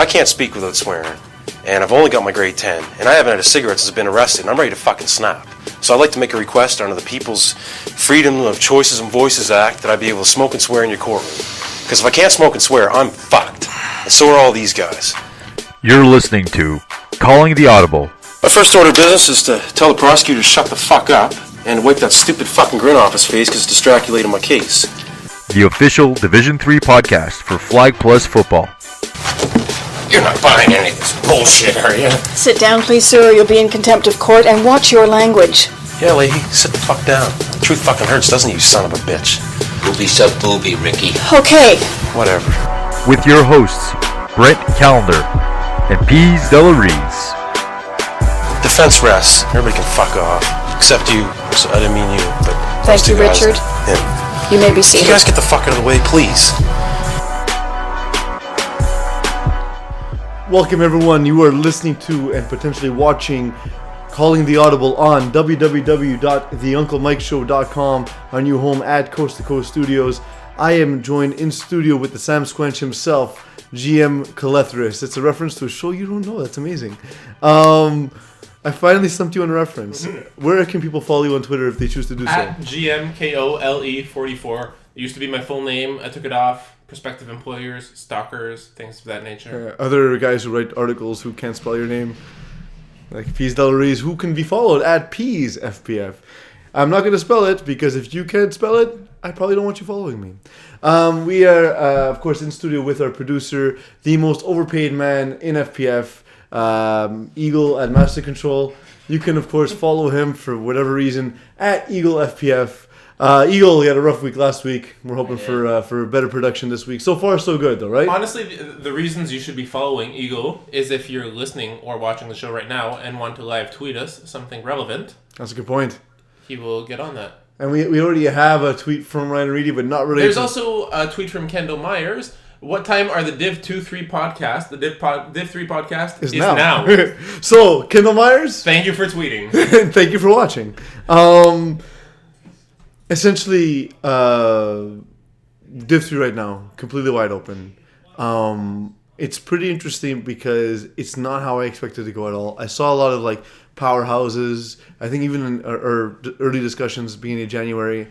I can't speak without swearing, and I've only got my grade 10, and I haven't had a cigarette since I've been arrested, and I'm ready to fucking snap. So I'd like to make a request under the People's Freedom of Choices and Voices Act that I be able to smoke and swear in your courtroom. Because if I can't smoke and swear, I'm fucked. And so are all these guys. You're listening to Calling the Audible. My first order of business is to tell the prosecutor to shut the fuck up and wipe that stupid fucking grin off his face because it's distraculating my case. The official Division III podcast for Flag Plus football. You're not buying any of this bullshit, are you? Sit down, please, sir, or you'll be in contempt of court, and watch your language. Yeah, lady, sit the fuck down. The truth fucking hurts, doesn't it, you son of a bitch? Booby sub booby, Ricky. Okay. Whatever. With your hosts, Brent Callender and Peeze, Della. Defense rests. Everybody can fuck off. Except you. So I didn't mean you, but Thank you, guys, Richard. Him. You may be Can seated. you guys get the fuck out of the way, please? Welcome everyone, you are listening to and potentially watching Calling the Audible on www.theunclemikeshow.com, our new home at Coast to Coast Studios. I am joined in studio with the Sam Squench himself, GM Kolethras. It's a reference to a show you don't know, that's amazing. I finally stumped you on a reference. Where can people follow you on Twitter if they choose to do so? At GMKOLE44. It used to be my full name, I took it off. Prospective employers, stalkers, things of that nature. Other guys who write articles who can't spell your name, like Peeze Della, who can be followed at Peeze FPF. I'm not going to spell it because if you can't spell it, I probably don't want you following me. We are, of course, in studio with our producer, the most overpaid man in FPF, Eagle at Master Control. You can, of course, follow him for whatever reason at Eagle FPF. Eagle, he had a rough week last week. We're hoping for better production this week. So far, so good, though, right? Honestly, the reasons you should be following Eagle is if you're listening or watching the show right now and want to live tweet us something relevant. That's a good point. He will get on that. And we already have a tweet from Ryan Reedy, but not related. There's also a tweet from Kendall Myers. What time are the Div 2-3 podcast? The Div 3 podcast is now. So, Kendall Myers, thank you for tweeting. Thank you for watching. Essentially, Div 3 right now, completely wide open. It's pretty interesting because it's not how I expected to go at all. I saw a lot of like powerhouses. I think even in our early discussions beginning of January,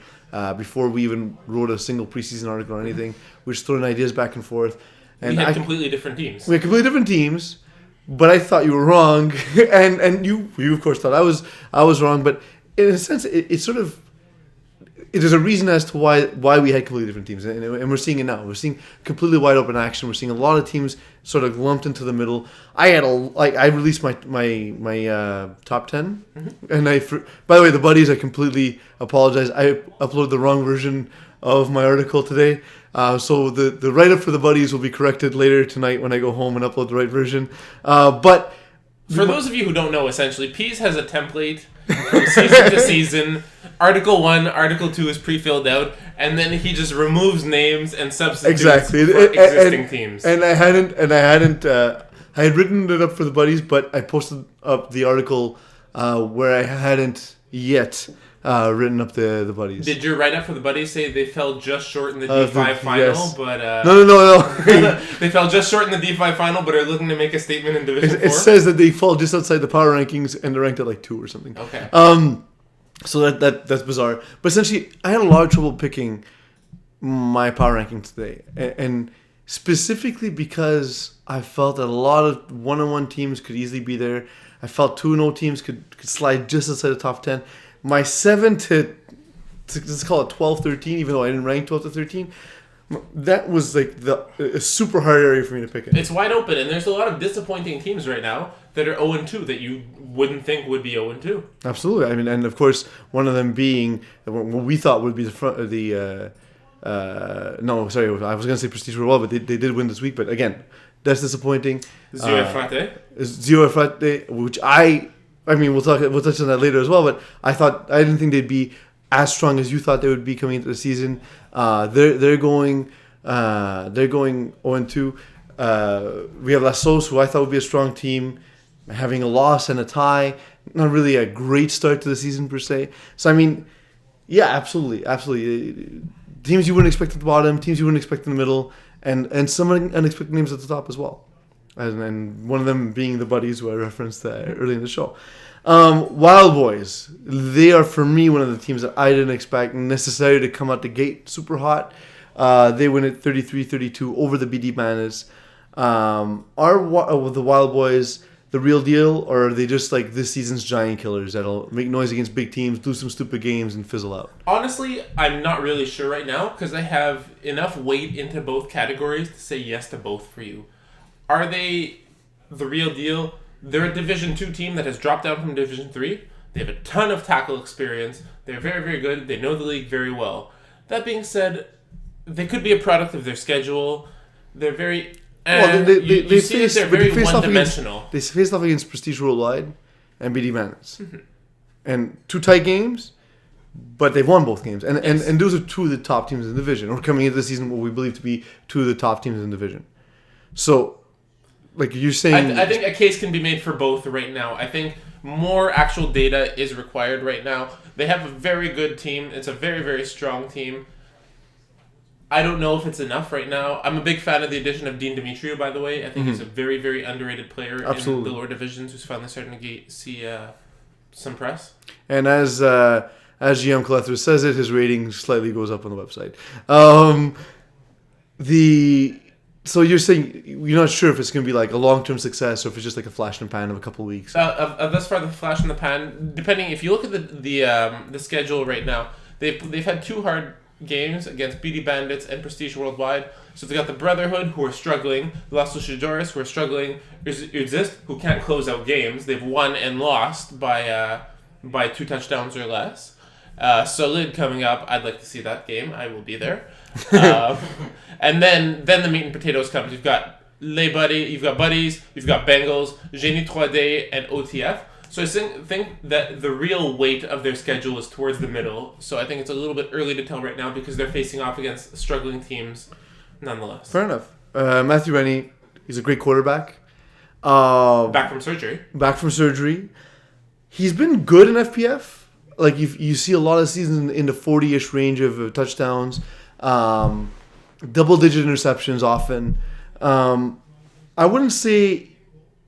before we even wrote a single preseason article or anything, we were just throwing ideas back and forth. And we had completely different teams. We had completely different teams, but I thought you were wrong, and you of course thought I was wrong. But in a sense, it's sort of. There's a reason as to why we had completely different teams, and we're seeing it now. We're seeing completely wide open action. We're seeing a lot of teams sort of lumped into the middle. I released my top 10, and by the way, the buddies, I completely apologize. I uploaded the wrong version of my article today, so the write up for the buddies will be corrected later tonight when I go home and upload the right version. But for those of you who don't know, essentially, Peeze has a template from season to season. Article 1, Article 2 is pre-filled out, and then he just removes names and substitutes for existing teams. And I had written it up for the buddies, but I posted up the article where I hadn't yet written up the buddies. Did your write-up for the buddies say they fell just short in the D5 final? Yes. But No. They fell just short in the D5 final, but are looking to make a statement in Division 4? It says that they fall just outside the power rankings, and they're ranked at like 2 or something. Okay. So that's bizarre. But essentially, I had a lot of trouble picking my power ranking today. And specifically because I felt that a lot of one-on-one teams could easily be there. I felt 2-0 teams could slide just outside the top 10. My 7 to let's call it 12-13, even though I didn't rank 12 to 13, that was like a super hard area for me to pick it. It's wide open, and there's a lot of disappointing teams right now that are 0-2 that you wouldn't think would be 0-2. Absolutely. I mean, and of course, one of them being what we thought would be I was going to say Prestige for a while, but they did win this week. But again, that's disappointing. Zio Frate, which I mean, we'll touch on that later as well. But I didn't think they'd be as strong as you thought they would be coming into the season. They're going 0-2. We have Lassos, who I thought would be a strong team, having a loss and a tie. Not really a great start to the season per se. So I mean, yeah, absolutely. Teams you wouldn't expect at the bottom, teams you wouldn't expect in the middle, and some unexpected names at the top as well. and one of them being the buddies who I referenced early in the show. Wild Boys, they are for me one of the teams that I didn't expect necessarily to come out the gate super hot. They win at 33-32 over the BD Bandits. Are the Wild Boys the real deal, or are they just like this season's giant killers that'll make noise against big teams, do some stupid games, and fizzle out? Honestly, I'm not really sure right now because I have enough weight into both categories to say yes to both for you. Are they the real deal? They're a Division 2 team that has dropped down from Division 3. They have a ton of tackle experience. They're very, very good. They know the league very well. That being said, they could be a product of their schedule. They're very... Well, they faced one-dimensional. They faced off against Prestige Worldwide and BD Bandits. Mm-hmm. And 2 tight games, but they've won both games. And those are 2 of the top teams in the division, or coming into the season what we believe to be 2 of the top teams in the division. So, like you're saying... I think a case can be made for both right now. I think more actual data is required right now. They have a very good team. It's a very, very strong team. I don't know if it's enough right now. I'm a big fan of the addition of Dean Demetrio, by the way. I think he's a very, very underrated player in the lower divisions who's finally starting to see some press. And as GM Kolethras says it, his rating slightly goes up on the website. So you're saying you're not sure if it's going to be like a long-term success or if it's just like a flash in the pan of a couple of weeks? Thus far, the flash in the pan, depending, if you look at the schedule right now, they've had 2 hard games against BD Bandits and Prestige Worldwide. So they've got the Brotherhood, who are struggling, Los Luchadores, who are struggling, Exist, who can't close out games. They've won and lost by 2 touchdowns or less. Solid coming up. I'd like to see that game. I will be there. And then the meat and potatoes comes. You've got you've got Buddies, you've got Bengals, Génie 3D, and OTF. So I think that the real weight of their schedule is towards the middle. So I think it's a little bit early to tell right now because they're facing off against struggling teams nonetheless. Fair enough. Matthew Rennie, he's a great quarterback. Back from surgery. He's been good in FPF. Like you see a lot of seasons in the 40-ish range of touchdowns. Double-digit interceptions often. I wouldn't say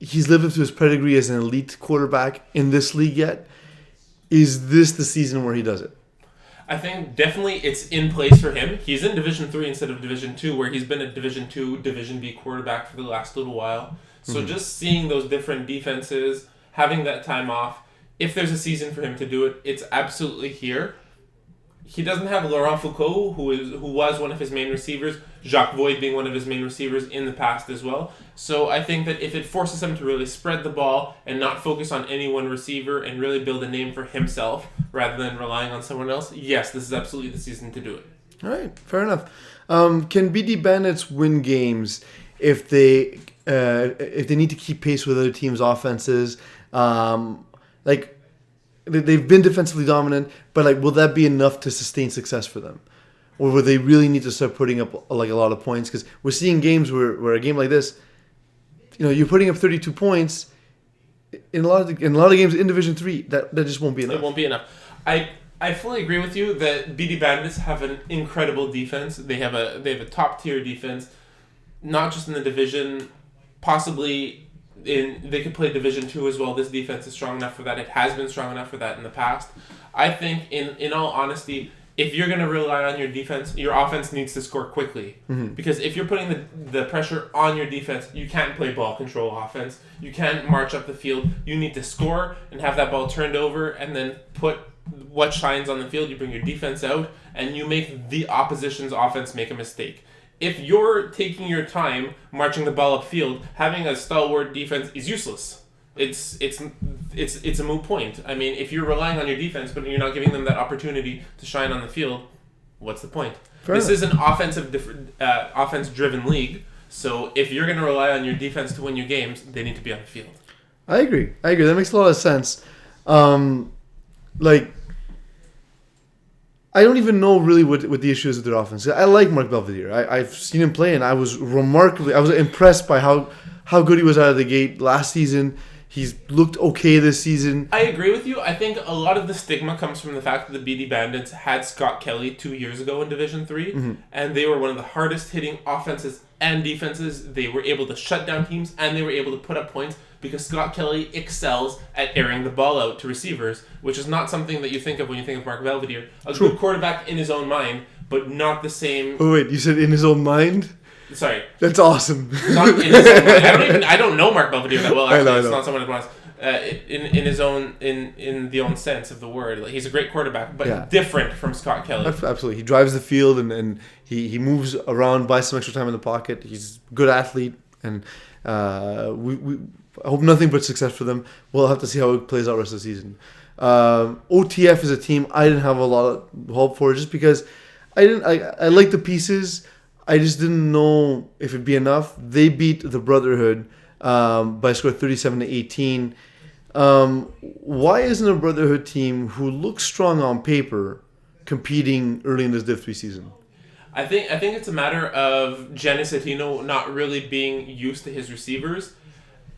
he's lived up to his pedigree as an elite quarterback in this league yet. Is this the season where he does it? I think definitely it's in place for him. He's in Division 3 instead of Division 2, where he's been a Division 2, Division B quarterback for the last little while. So just seeing those different defenses, having that time off, if there's a season for him to do it, it's absolutely here. He doesn't have Laurent Foucault, who was one of his main receivers, Jacques Voigt being one of his main receivers in the past as well. So I think that if it forces him to really spread the ball and not focus on any one receiver and really build a name for himself rather than relying on someone else, yes, this is absolutely the season to do it. All right, fair enough. Can BD Bandits win games if they need to keep pace with other teams' offenses? They've been defensively dominant, but will that be enough to sustain success for them? Or will they really need to start putting up a lot of points? Because we're seeing games where a game like this, you're putting up 32 points in a lot of games in Division 3. That just won't be enough. It won't be enough. I fully agree with you that BD Bandits have an incredible defense. They have a top tier defense, not just in the division, possibly. They could play Division 2 as well. This defense is strong enough for that. It has been strong enough for that in the past. I think, in all honesty, if you're going to rely on your defense, your offense needs to score quickly. Mm-hmm. Because if you're putting the pressure on your defense, you can't play ball control offense. You can't march up the field. You need to score and have that ball turned over and then put what shines on the field. You bring your defense out and you make the opposition's offense make a mistake. If you're taking your time marching the ball upfield, having a stalwart defense is useless. It's a moot point. I mean, if you're relying on your defense, but you're not giving them that opportunity to shine on the field, what's the point? This is an offense-driven league. So if you're going to rely on your defense to win your games, they need to be on the field. I agree. That makes a lot of sense. I don't even know really what the issue is with their offense. I like Mark Belvedere. I've seen him play, and I was impressed by how good he was out of the gate last season. He's looked okay this season. I agree with you. I think a lot of the stigma comes from the fact that the BD Bandits had Scott Kelly 2 years ago in Division 3, and they were one of the hardest hitting offenses and defenses. They were able to shut down teams, and they were able to put up points because Scott Kelly excels at airing the ball out to receivers, which is not something that you think of when you think of Mark Belvedere. A good quarterback in his own mind, but not the same... Oh, wait, you said in his own mind? Sorry. That's awesome. Not in his own mind. I don't know Mark Belvedere that well, actually. I know. It's not someone that wants... in his own in the own sense of the word, like, he's a great quarterback, but different from Scott Kelly. Absolutely, he drives the field and he moves around, buys some extra time in the pocket. He's a good athlete, and we I hope nothing but success for them. We'll have to see how it plays out the rest of the season. OTF is a team I didn't have a lot of hope for, just because I like the pieces. I just didn't know if it'd be enough. They beat the Brotherhood by a score of 37-18. Why isn't a Brotherhood team who looks strong on paper competing early in this Div 3 season? I think it's a matter of Gianni Settino not really being used to his receivers.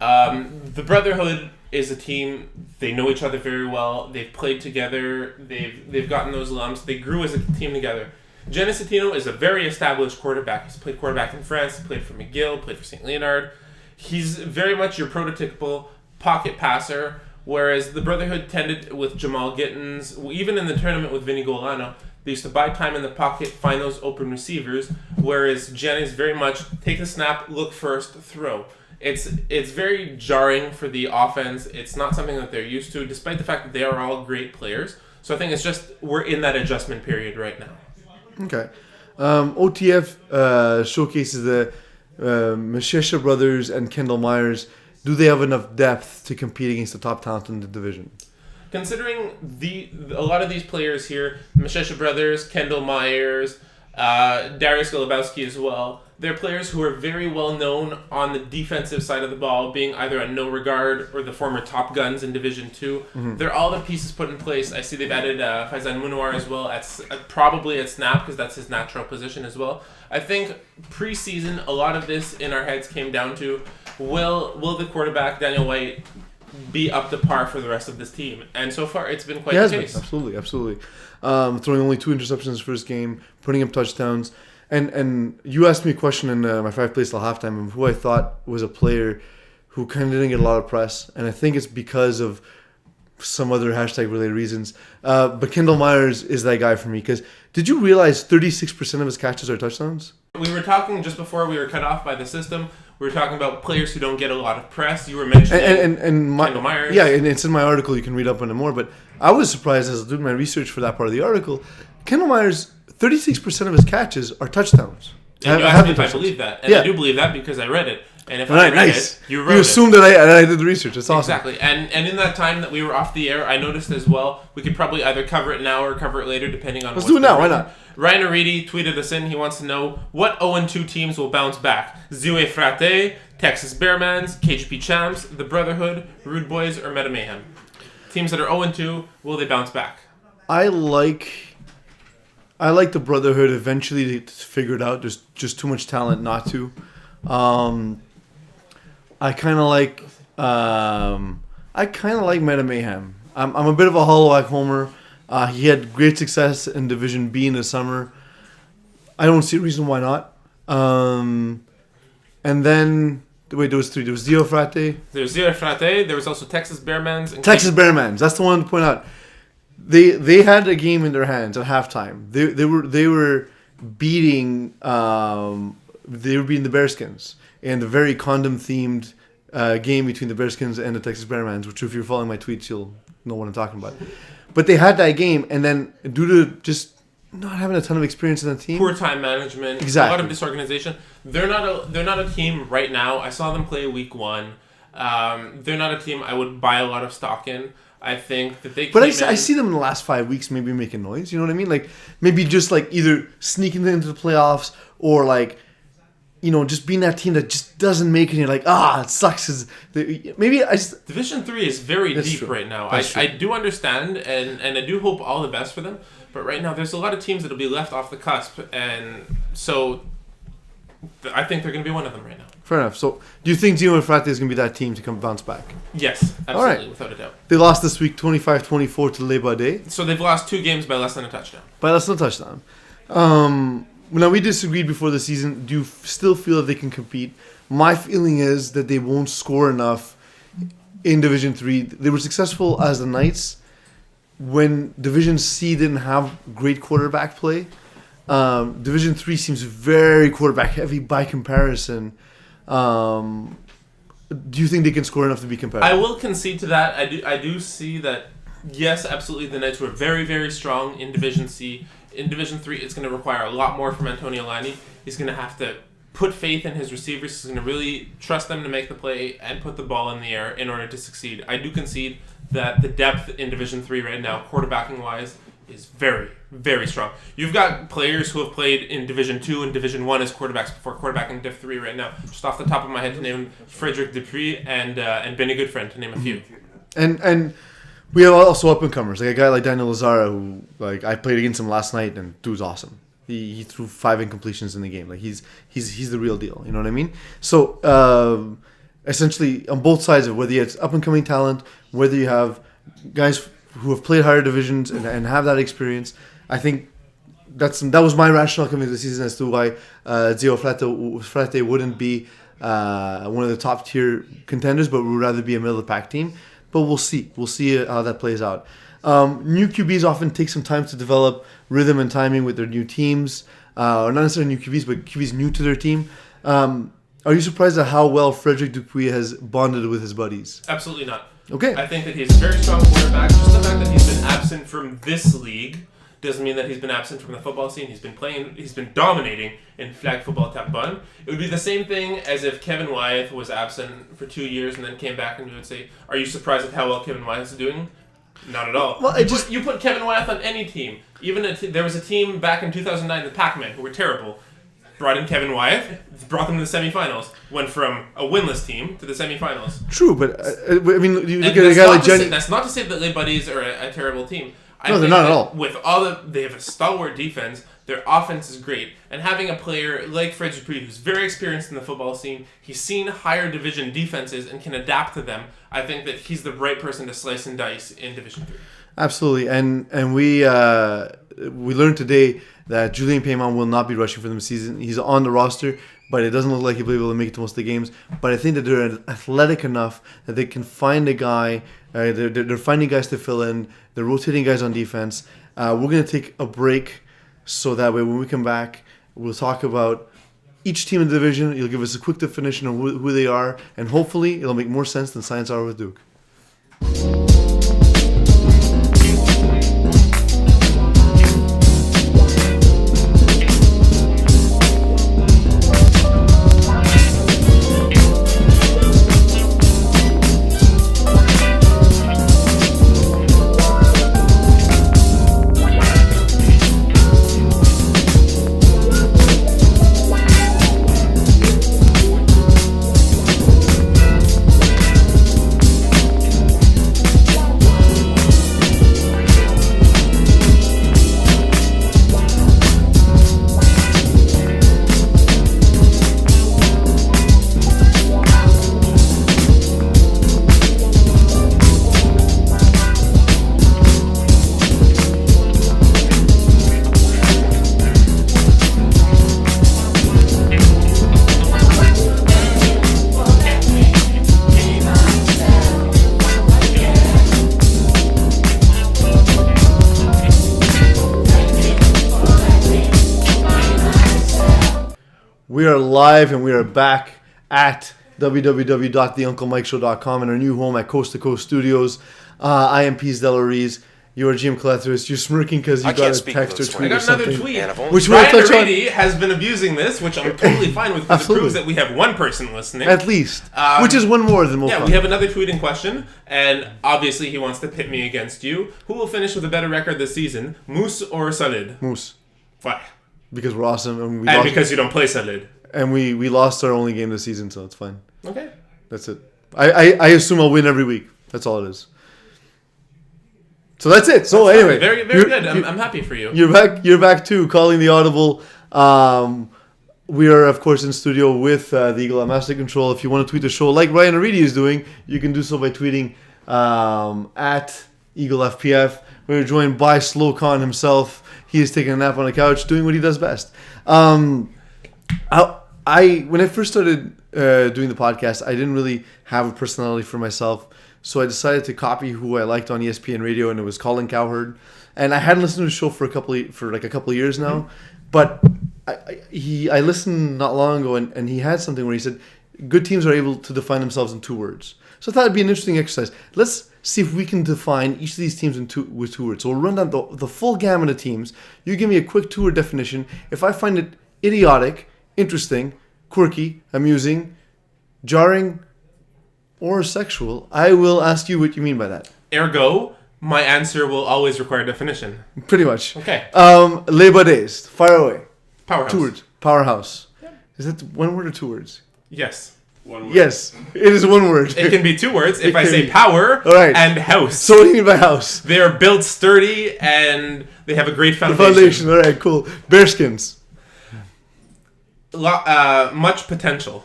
The Brotherhood is a team. They know each other very well. They've played together. They've gotten those lumps. They grew as a team together. Gianni Settino is a very established quarterback. He's played quarterback in France. He played for McGill. Played for St. Leonard. He's very much your prototypical pocket passer, whereas the Brotherhood tended with Jamal Gittins, even in the tournament with Vinny Golano, they used to buy time in the pocket, find those open receivers, whereas Gianni's very much take the snap, look first, throw. It's very jarring for the offense. It's not something that they're used to, despite the fact that they are all great players. So I think it's just we're in that adjustment period right now. Okay. OTF showcases the Meshesha brothers and Kendall Myers. Do they have enough depth to compete against the top talent in the division? Considering a lot of these players here, Meshesha brothers, Kendall Myers, Darius Golubowski as well, they're players who are very well known on the defensive side of the ball, being either a no regard or the former top guns in Division 2. Mm-hmm. They're all the pieces put in place. I see they've added Faizan Munawar as well, probably at snap, because that's his natural position as well. I think preseason, a lot of this in our heads came down to, will the quarterback, Daniel White, be up to par for the rest of this team? And so far, it's been quite the case. Absolutely. Throwing only 2 interceptions in his first game, putting up touchdowns. And you asked me a question in my 5 place till halftime of who I thought was a player who kind of didn't get a lot of press. And I think it's because of some other hashtag-related reasons. But Kendall Myers is that guy for me. Because did you realize 36% of his catches are touchdowns? We were talking just before we were cut off by the system. We were talking about players who don't get a lot of press. You were mentioning Kendall Myers. Yeah, and it's in my article. You can read up on it more. But I was surprised as I was doing my research for that part of the article. Kendall Myers, 36% of his catches are touchdowns. And you asked me if I believe that. And I do believe that because I read it. And if I read it, you wrote it. You assumed that I did the research. It's awesome. Exactly. And in that time that we were off the air, I noticed as well, we could probably either cover it now or cover it later, depending on Let's do it now. Why not? Ryan Aridi tweeted us in. He wants to know what 0-2 teams will bounce back. Zue Frate, Texas Bearmans, KGP Champs, the Brotherhood, Rude Boys, or Meta Mayhem. Teams that are 0-2, will they bounce back? I like the Brotherhood. Eventually to figure it out. There's just too much talent not to. I kind of like Meta Mayhem. I'm a bit of a Hollowag homer. He had great success in Division B in the summer. I don't see a reason why not. And then wait, there was 3. There was Zio Frate. There's Zio Frate. There was also Texas Bearmans. Bearmans. That's the one to point out. They had a game in their hands at halftime. They were beating the Bearskins in the very condom themed game between the Bearskins and the Texas Bearmans, which if you're following my tweets you'll know what I'm talking about. But they had that game, and then due to just not having a ton of experience in the team, poor time management, exactly. A lot of disorganization. They're not a team right now. I saw them play week 1. They're not a team I would buy a lot of stock in. I think that they. But I see them in the last 5 weeks maybe making noise. You know what I mean? Like maybe just like either sneaking into the playoffs or like, you know, just being that team that just doesn't make it. And you're like, it sucks. Division 3 is very deep right now. I do understand and I do hope all the best for them. But right now there's a lot of teams that'll be left off the cusp, and so I think they're going to be one of them right now. Fair enough. So, do you think Zio and Frate is going to be that team to come bounce back? Yes, absolutely, without a doubt. They lost this week 25-24 to Le Baudet. So they've lost 2 games by less than a touchdown. Now, we disagreed before the season. Do you still feel that they can compete? My feeling is that they won't score enough in Division 3. They were successful as the Knights when Division C didn't have great quarterback play. Division 3 seems very quarterback heavy by comparison. Do you think they can score enough to be competitive? I will concede to that. I do see that, yes, absolutely, the Knights were very, very strong in Division C. In Division 3, it's going to require a lot more from Antonio Lani. He's going to have to put faith in his receivers. He's going to really trust them to make the play and put the ball in the air in order to succeed. I do concede that the depth in Division 3 right now, quarterbacking-wise, is very, very strong. You've got players who have played in Division 2 and Division 1 as quarterbacks before quarterbacking Div 3 right now. Just off the top of my head to name Frederick Dupree and Benny Goodfriend, to name a few. And we have also up-and-comers, like a guy like Daniel Lazara, who, like, I played against him last night, and dude's awesome. He threw 5 incompletions in the game. Like, he's the real deal. You know what I mean? So, essentially, on both sides of it, whether it's up-and-coming talent, whether you have guys who have played higher divisions and have that experience, I think that was my rationale coming into the season as to why Zio Frate wouldn't be one of the top-tier contenders, but would rather be a middle-of-the-pack team. But we'll see. We'll see how that plays out. New QBs often take some time to develop rhythm and timing with their new teams, or not necessarily new QBs, but QBs new to their team. Are you surprised at how well Frederick Dupuis has bonded with his buddies? Absolutely not. Okay. I think that he's a very strong quarterback. Just the fact that he's been absent from this league doesn't mean that he's been absent from the football scene. He's been dominating in flag football Tappon. It would be the same thing as if Kevin Wyeth was absent for 2 years and then came back and you would say, are you surprised at how well Kevin Wyeth is doing? Not at all. Well, you put Kevin Wyeth on any team. Even there was a team back in 2009, the Pac-Man, who were terrible. Brought in Kevin Wyeth, brought them to the semifinals. Went from a winless team to the semifinals. True, but I mean, you look at a guy like Jenny. That's not to say that Les Buddies are a terrible team. No, they're not at all. With they have a stalwart defense. Their offense is great, and having a player like Fred Dupree, who's very experienced in the football scene, he's seen higher division defenses and can adapt to them. I think that he's the right person to slice and dice in Division 3. Absolutely, and we learned today that Julien Payman will not be rushing for them this season. He's on the roster, but it doesn't look like he'll be able to make it to most of the games. But I think that they're athletic enough that they can find a guy. They're finding guys to fill in. They're rotating guys on defense. We're going to take a break so that way when we come back, we'll talk about each team in the division. You'll give us a quick definition of who they are, and hopefully it'll make more sense than Science Hour with Duke. We are live and we are back at www.theunclemikeshow.com in our new home at Coast to Coast Studios. I am Peeze, Della. You are Jim Kolethras. You're smirking because you got a text or tweet or something. I got another tweet. Which Ryan Aridi has been abusing this, which I'm totally fine with because it proves that we have one person listening. At least. Which is one more than most. Yeah, we have another tweet in question, and obviously he wants to pit me against you. Who will finish with a better record this season, Moose or Salid? Moose. Why? Because we're awesome. And because you don't play Salid. And we lost our only game this season, so it's fine. Okay. That's it. I assume I'll win every week. That's all it is. So that's it. So anyway, very very good. I'm happy for you. You're back too. Calling the Audible. We are of course in studio with the Eagle at Master Control. If you want to tweet the show like Ryan Aridi is doing, you can do so by tweeting at Eagle FPF. We're joined by Slow Khan himself. He is taking a nap on the couch, doing what he does best. When I first started doing the podcast, I didn't really have a personality for myself, so I decided to copy who I liked on ESPN radio, and it was Colin Cowherd. And I hadn't listened to the show for a couple of years now, but I listened not long ago, and he had something where he said, good teams are able to define themselves in 2 words. So I thought it'd be an interesting exercise. Let's see if we can define each of these teams with 2 words. So we'll run down the full gamut of teams. You give me a quick 2-word definition. If I find it idiotic, interesting, quirky, amusing, jarring, or sexual, I will ask you what you mean by that. Ergo, my answer will always require definition. Pretty much. Okay. Les Badets. Fire away. Powerhouse. 2 words. Powerhouse. Is that 1 word or 2 words? Yes. 1 word. Yes. It is 1 word. It can be 2 words if I can say be. power and house. So what do you mean by house? They are built sturdy and they have a great The foundation. foundation. All right, cool. Bearskins. Much potential.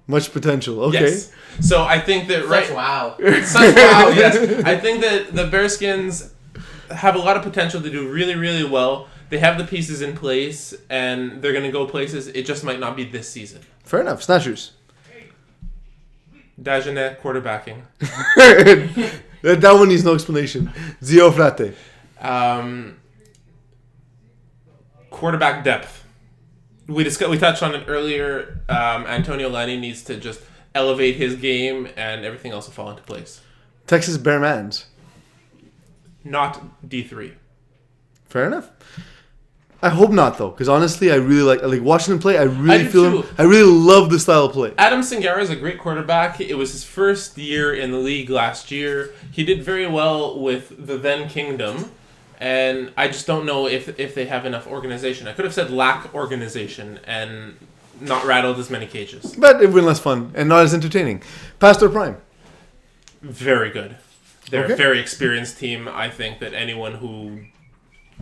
Much potential. Okay. Yes. So I think that Such wow. Such wow, yes. I think that the Bearskins have a lot of potential to do really, really well. They have the pieces in place, and they're going to go places. It just might not be this season. Fair enough. Snatchers. Dagenet quarterbacking. That one needs no explanation. Zio Frate. Quarterback depth. We touched on it earlier. Antonio Lani needs to just elevate his game, and everything else will fall into place. Texas Bearmans. Not D3. Fair enough. I hope not, though, because honestly, I really like watching him play. I really do feel too. him. I really love the style of play. Adam Singara is a great quarterback. It was his first year in the league last year. He did very well with the then Kingdom, and I just don't know if they have enough organization. I could have said lack organization and not rattled as many cages. But it would have been less fun and not as entertaining. Pastor Prime. Very good. They're Okay. a very experienced team. I think that anyone who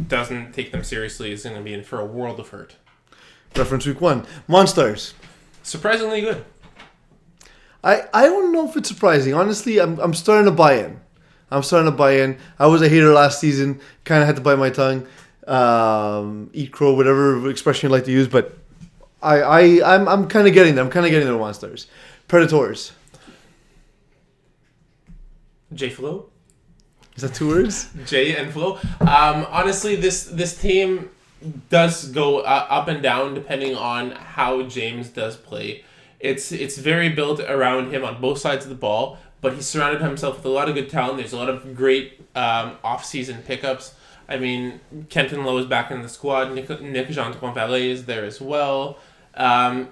doesn't take them seriously is going to be in for a world of hurt. Reference week 1. Monsters. Surprisingly good. I don't know if it's surprising. Honestly, I'm starting to buy in. I was a hater last season. Kind of had to bite my tongue. Eat crow, whatever expression you like to use. But I'm kind of getting there. I'm kind of getting there with Monsters. Predators. J Flo? Is that 2 words? Jay and Flo. Honestly, this team does go up and down depending on how James does play. It's very built around him on both sides of the ball, but he's surrounded himself with a lot of good talent. There's a lot of great off-season pickups. I mean, Kenton Lowe is back in the squad. Nick Jean-Tronvalet is there as well.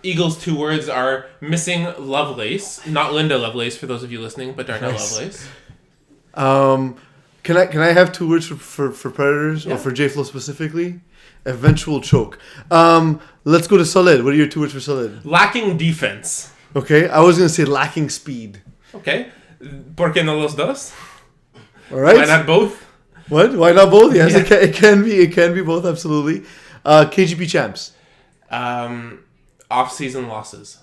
Eagles' 2 words are missing Lovelace. Not Linda Lovelace, for those of you listening, but Darnell Nice. Lovelace. Can I have 2 words for Predators Yeah. or for J-Flo specifically? Eventual choke. Let's go to Solid. What are your 2 words for Solid? Lacking defense. Okay, I was gonna say lacking speed. Okay. ¿Por qué no los dos? All right. Why not both? What? Why not both? Yes, Yeah. it can be both. Absolutely. KGP champs. Off-season losses.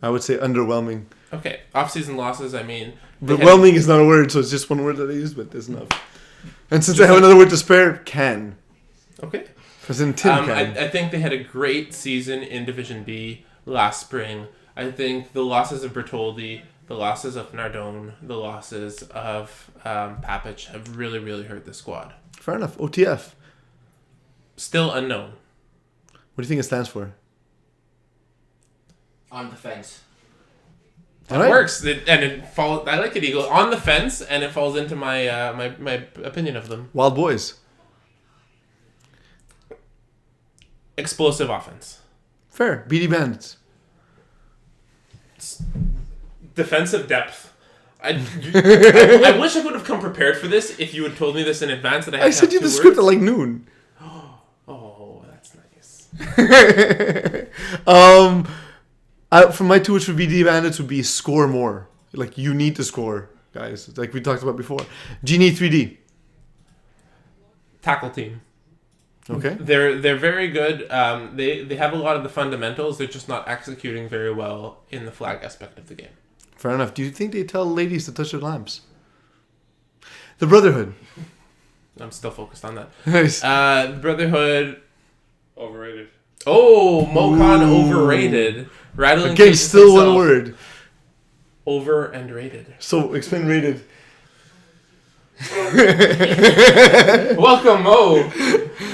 I would say underwhelming. Okay, off-season losses, I mean... they But had- whelming is not a word, so it's just 1 word that I use, but that's enough. And since I have another word to spare, can. Okay. As in tin can. I think they had a great season in Division B last spring. I think the losses of Bertoldi, the losses of Nardone, the losses of Papic have really, really hurt the squad. Fair enough. OTF. Still unknown. What do you think it stands for? On the fence. All It right. works. It falls. I like it, Eagle. On the fence, and it falls into my my opinion of them. Wild Boys. Explosive offense. Fair. BD Bandits. Defensive depth. I wish I would have come prepared for this if you had told me this in advance that I had I to sent have you the 2 script at words. like noon. Oh, that's nice. For my 2 words for BD Bandits would be score more. Like, you need to score, guys. Like we talked about before. Genie 3D. Tackle team. Okay. They're very good. They have a lot of the fundamentals. They're just not executing very well in the flag aspect of the game. Fair enough. Do you think they tell ladies to touch their lamps? The Brotherhood. I'm still focused on that. Nice. Brotherhood. Overrated. Oh, Mokan overrated. Rattling Again, cases still himself. one word. Over and rated. So, explain rated. Welcome, Mo.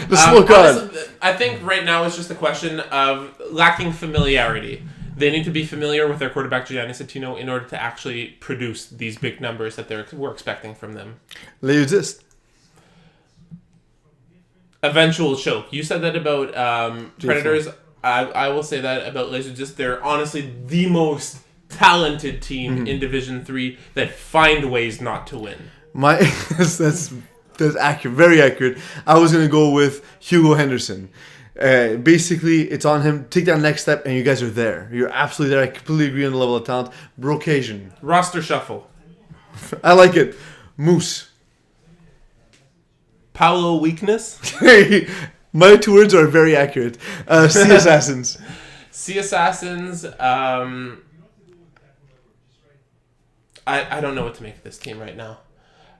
The slow card. Honestly, I think right now it's just a question of lacking familiarity. They need to be familiar with their quarterback, Gianni Settino, in order to actually produce these big numbers that we're expecting from them. They exist. Eventual choke. You said that about Predators. I will say that about Laserdisc. They're honestly the most talented team in Division 3 that find ways not to win. That's accurate, very accurate. I was gonna go with Hugo Henderson. Basically, it's on him. Take that next step, and you guys are there. You're absolutely there. I completely agree on the level of talent. Brocasian. Roster shuffle. I like it. Moose. Paolo weakness. My 2 words are very accurate. Sea Assassins. Sea Assassins. I don't know what to make of this team right now.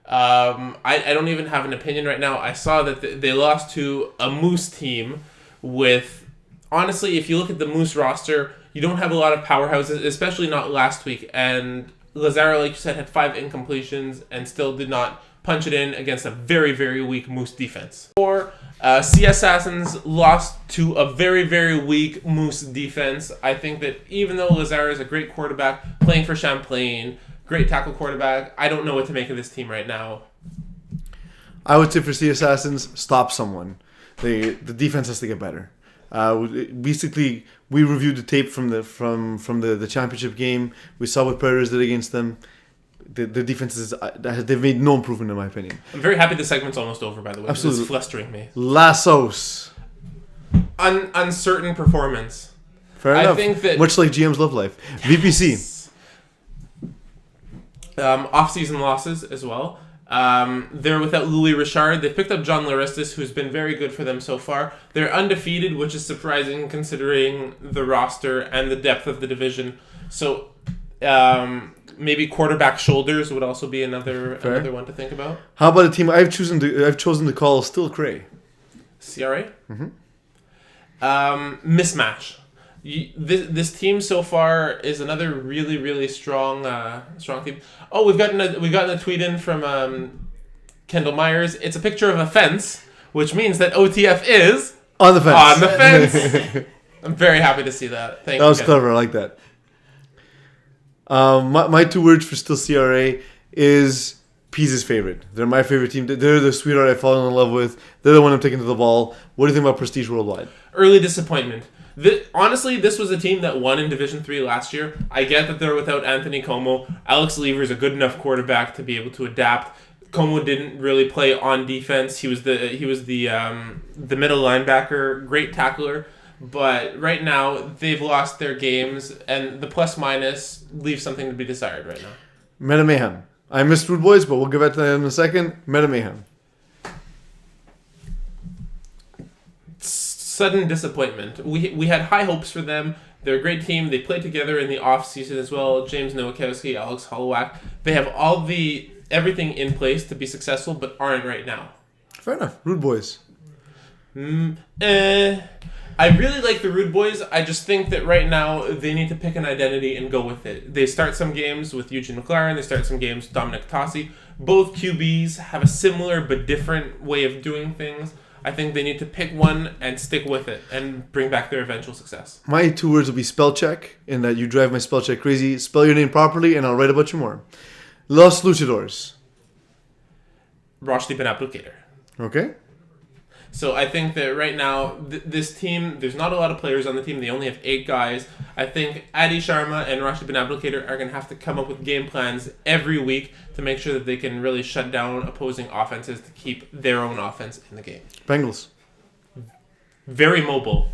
I don't even have an opinion right now. I saw that they lost to a Moose team with... Honestly, if you look at the Moose roster, you don't have a lot of powerhouses, especially not last week. And Lazaro, like you said, had 5 incompletions and still did not punch it in against a very, very weak Moose defense. Sea Assassins lost to a very, very weak Moose defense. I think that even though Lazaro is a great quarterback, playing for Champlain, great tackle quarterback, I don't know what to make of this team right now. I would say for Sea Assassins, stop someone. The defense has to get better. Basically, we reviewed the tape from the championship game. We saw what Predators did against them. The defenses, they've made no improvement in my opinion. I'm very happy the segment's almost over, by the way. Absolutely. It's flustering me. Lassos. Uncertain performance. Fair enough. I think that... Much like GM's love life. VPC. Off-season losses as well. They're without Louis Richard. They picked up John Laristis, who's been very good for them so far. They're undefeated, which is surprising considering the roster and the depth of the division. So maybe quarterback shoulders would also be another one to think about. How about a team I've chosen to call Still Cray? CRA? Mm-hmm. Mismatch. This team so far is another really, really strong team. Oh, we've gotten a tweet in from Kendall Myers. It's a picture of a fence, which means that OTF is on the fence. On the fence. I'm very happy to see that. Thank you. That was clever. I like that. My 2 words for Still CRA is Pease's favorite. They're my favorite team. They're the sweetheart I've fallen in love with. They're the one I'm taking to the ball. What do you think about Prestige Worldwide? Early disappointment. Honestly, this was a team that won in Division 3 last year. I get that they're without Anthony Como. Alex Lever is a good enough quarterback to be able to adapt. Como didn't really play on defense. He was the middle linebacker, great tackler. But right now, they've lost their games, and the plus-minus leaves something to be desired right now. Meta Mayhem. I missed Rude Boys, but we'll get back to that in a second. Meta Mayhem. Sudden disappointment. We had high hopes for them. They're a great team. They played together in the off-season as well. James Nowakowski, Alex Hollowak. They have everything in place to be successful, but aren't right now. Fair enough. Rude Boys. I really like the Rude Boys. I just think that right now they need to pick an identity and go with it. They start some games with Eugene McLaren. They start some games with Dominic Tossi. Both QBs have a similar but different way of doing things. I think they need to pick one and stick with it and bring back their eventual success. My 2 words will be spell check, in that you drive my spell check crazy. Spell your name properly, and I'll write about you more. Los Luchadors. Roshdi Ben Applicator. Okay. So I think that right now, this team, there's not a lot of players on the team. They only have 8 guys. I think Adi Sharma and Rashid Ben Applicator are going to have to come up with game plans every week to make sure that they can really shut down opposing offenses to keep their own offense in the game. Bengals. Very mobile.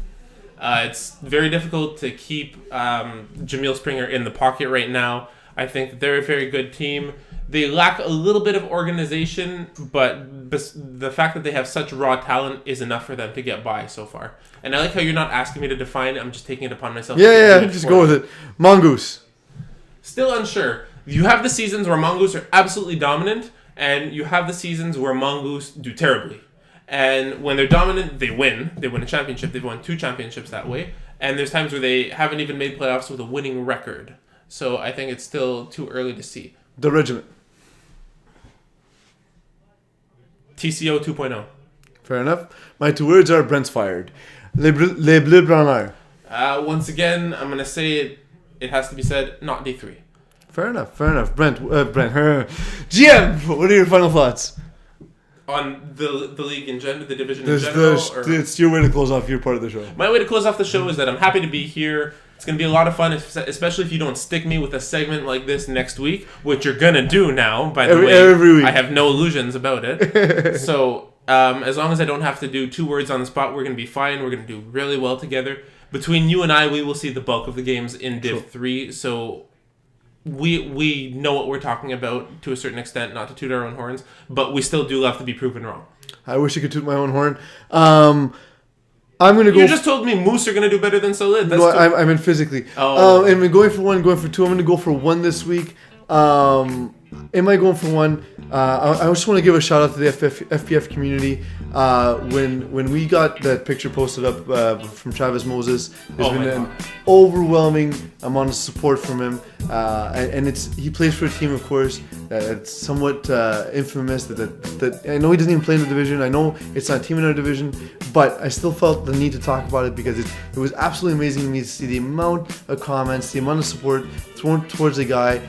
It's very difficult to keep Jameel Springer in the pocket right now. I think that they're a very good team. They lack a little bit of organization, but the fact that they have such raw talent is enough for them to get by so far. And I like how you're not asking me to define it. I'm just taking it upon myself. Yeah, just go with it. Mongoose. Still unsure. You have the seasons where Mongoose are absolutely dominant, And you have the seasons where Mongoose do terribly. And when they're dominant, they win. They win a championship. They've won 2 championships that way. And there's times where they haven't even made playoffs with a winning record. So I think it's still too early to see. The regiment. TCO 2.0. Fair enough. My 2 words are Brent's fired. Les Bleus Branleurs. Once again, I'm going to say it has to be said, not D3. Fair enough. Brent, GM, what are your final thoughts? On the league in general, the division in general? It's your way to close off your part of the show. My way to close off the show is that I'm happy to be here. It's going to be a lot of fun, especially if you don't stick me with a segment like this next week, which you're going to do now, by the way. Every week. I have no illusions about it. So, as long as I don't have to do 2 words on the spot, we're going to be fine. We're going to do really well together. Between you and I, we will see the bulk of the games in Div 3, so we know what we're talking about to a certain extent, not to toot our own horns, but we still do love to be proven wrong. I wish I could toot my own horn. I'm going to go... You just told me Moose are going to do better than Solid. No, I meant physically. Oh. And I'm going for 1, going for 2. I'm going to go for 1 this week. Am I going for 1? I just want to give a shout out to the FPF community. When we got that picture posted up from Travis Moses, there's been an overwhelming amount of support from him, and he plays for a team, of course. It's somewhat infamous that I know he doesn't even play in the division. I know it's not a team in our division, but I still felt the need to talk about it because it was absolutely amazing to me to see the amount of comments, the amount of support thrown towards a guy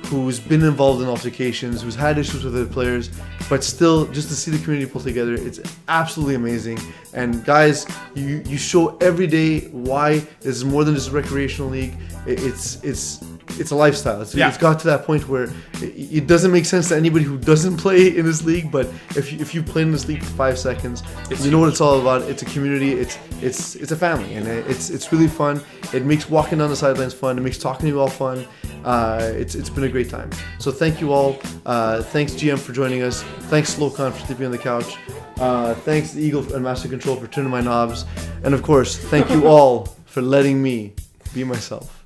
who's been involved in altercations, who's had issues with other players, but still, just to see the community pull together, it's absolutely amazing. And guys, you show every day why this is more than just a recreational league. It's a lifestyle. It's got to that point where it doesn't make sense to anybody who doesn't play in this league. But if you play in this league for 5 seconds, you know what it's all about. It's a community. It's a family, and it's really fun. It makes walking down the sidelines fun. It makes talking to you all fun. It's been a great time. So thank you all. Thanks GM for joining us. Thanks Slowcon for sleeping on the couch. Thanks the Eagle and Master Control for turning my knobs. And of course, thank you all for letting me be myself.